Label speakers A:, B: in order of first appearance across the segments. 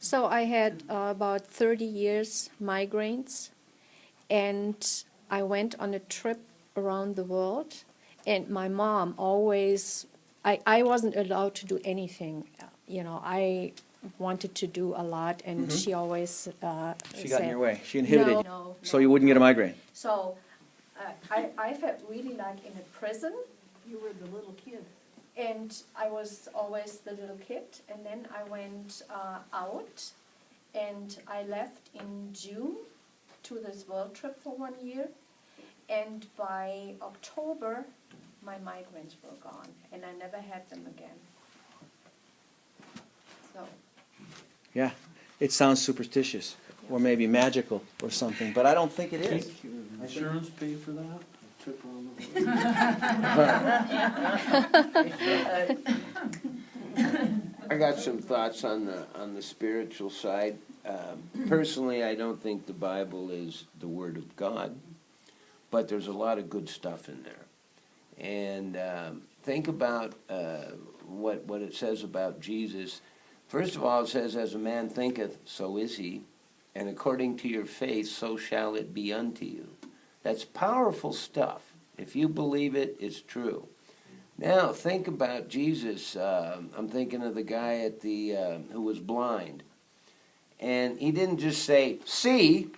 A: So I had about 30 years migraines, and I went on a trip around the world, and my mom always, I wasn't allowed to do anything. You know, I wanted to do a lot, and she always
B: She got in
A: said,
B: your way. She inhibited you.
A: No,
B: So you wouldn't get a migraine.
A: So I felt really like in a prison.
C: You were the little kid.
A: And I was always the little kid, and then I went out, and I left in June to this world trip for 1 year, and by October, my migraines were gone, and I never had them again. So,
B: Yeah, it sounds superstitious, or maybe magical or something, but I don't think it is.
D: Insurance pay for that? Trip around the world?
E: I got some thoughts on the spiritual side. Personally, I don't think the Bible is the Word of God, but there's a lot of good stuff in there. And think about what it says about Jesus. First of all, it says, "As a man thinketh, so is he, and according to your faith, so shall it be unto you." That's powerful stuff. If you believe it, it's true. Now, think about Jesus. I'm thinking of the guy at the who was blind. And he didn't just say, "See."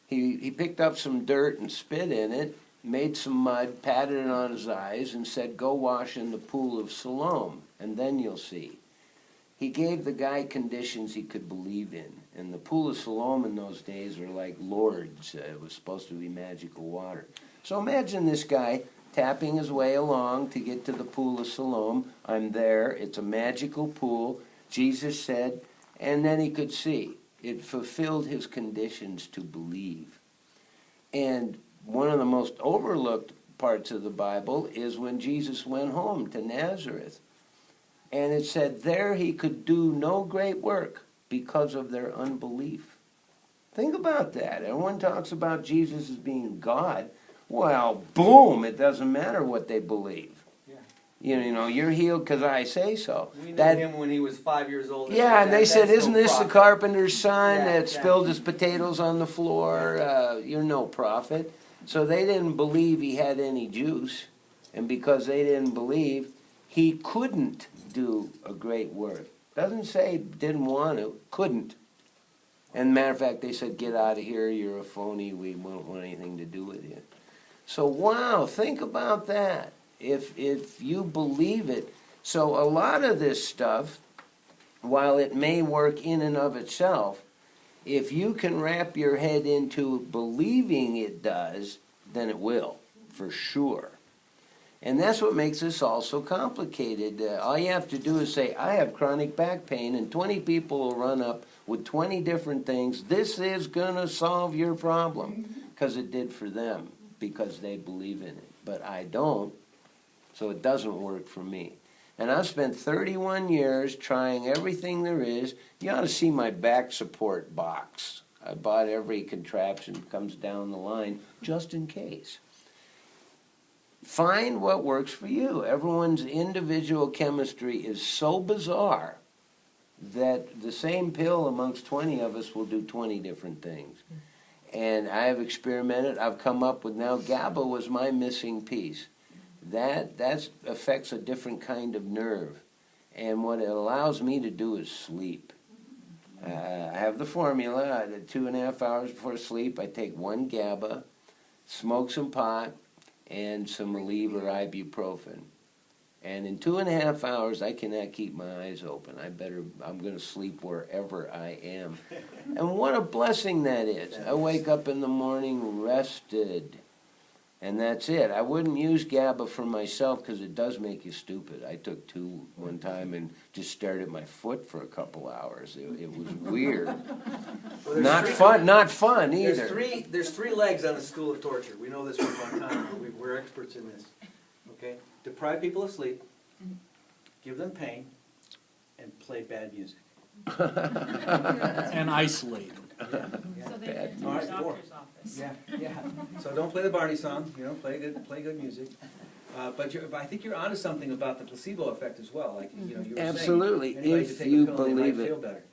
E: He picked up some dirt and spit in it, made some mud, patted it on his eyes, and said, "Go wash in the pool of Siloam, and then you'll see." He gave the guy conditions he could believe in. And the pool of Siloam in those days were like Lourdes. It was supposed to be magical water. So imagine this guy tapping his way along to get to the pool of Siloam. I'm there. It's a magical pool. Jesus said, and then he could see. It fulfilled his conditions to believe. And one of the most overlooked parts of the Bible is when Jesus went home to Nazareth. And it said there he could do no great work because of their unbelief. Think about that. Everyone talks about Jesus as being God. Well, boom, it doesn't matter what they believe.
B: Yeah.
E: You know, you're healed because I say so.
B: We knew him when he was 5 years old.
E: Yeah, and they said, "Isn't this the
B: prophet."
E: carpenter's son
B: Yeah,
E: that
B: yeah.
E: spilled his potatoes on the floor? You're no prophet." So they didn't believe he had any juice. And because they didn't believe, he couldn't do a great work. Doesn't say didn't want to, couldn't. And matter of fact, they said, "Get out of here, you're a phony, we won't want anything to do with you." So wow, think about that. If you believe it. So a lot of this stuff, while it may work in and of itself, if you can wrap your head into believing it does, then it will, for sure. And that's what makes this all so complicated. All you have to do is say, "I have chronic back pain," and 20 people will run up with 20 different things. This is going to solve your problem, because it did for them, because they believe in it. But I don't, so it doesn't work for me. And I've spent 31 years trying everything there is. You ought to see my back support box. I bought every contraption that comes down the line, just in case. Find what works for you. Everyone's individual chemistry is so bizarre that the same pill amongst 20 of us will do 20 different things. And I have experimented. I've come up with now GABA was my missing piece. That affects a different kind of nerve. And what it allows me to do is sleep. I have the formula. 2.5 hours before sleep, I take 1 GABA, smoke some pot, and some Aleve or ibuprofen. And in 2.5 hours, I cannot keep my eyes open. I'm going to sleep wherever I am. And what a blessing that is. I wake up in the morning rested. And that's it. I wouldn't use GABA for myself because it does make you stupid. I took 2 one time and just stared at my foot for a couple hours. It was weird.
B: Well,
E: Not fun either.
B: There's three legs on the stool of torture. We know this for a long time. We're experts in this. Okay? Deprive people of sleep, give them pain, and play bad music.
D: And isolate them.
B: Yeah.
C: So they
E: Bad.
C: went to
B: All
C: your
B: right,
C: doctor's office.
B: Yeah. So don't play the Barney song. You know, play good music. But I think you're onto something about the placebo effect as well. Like you know, you were
E: Absolutely,
B: saying, anybody
E: if
B: could take
E: you
B: a pill and they
E: believe
B: might
E: it.
B: feel better.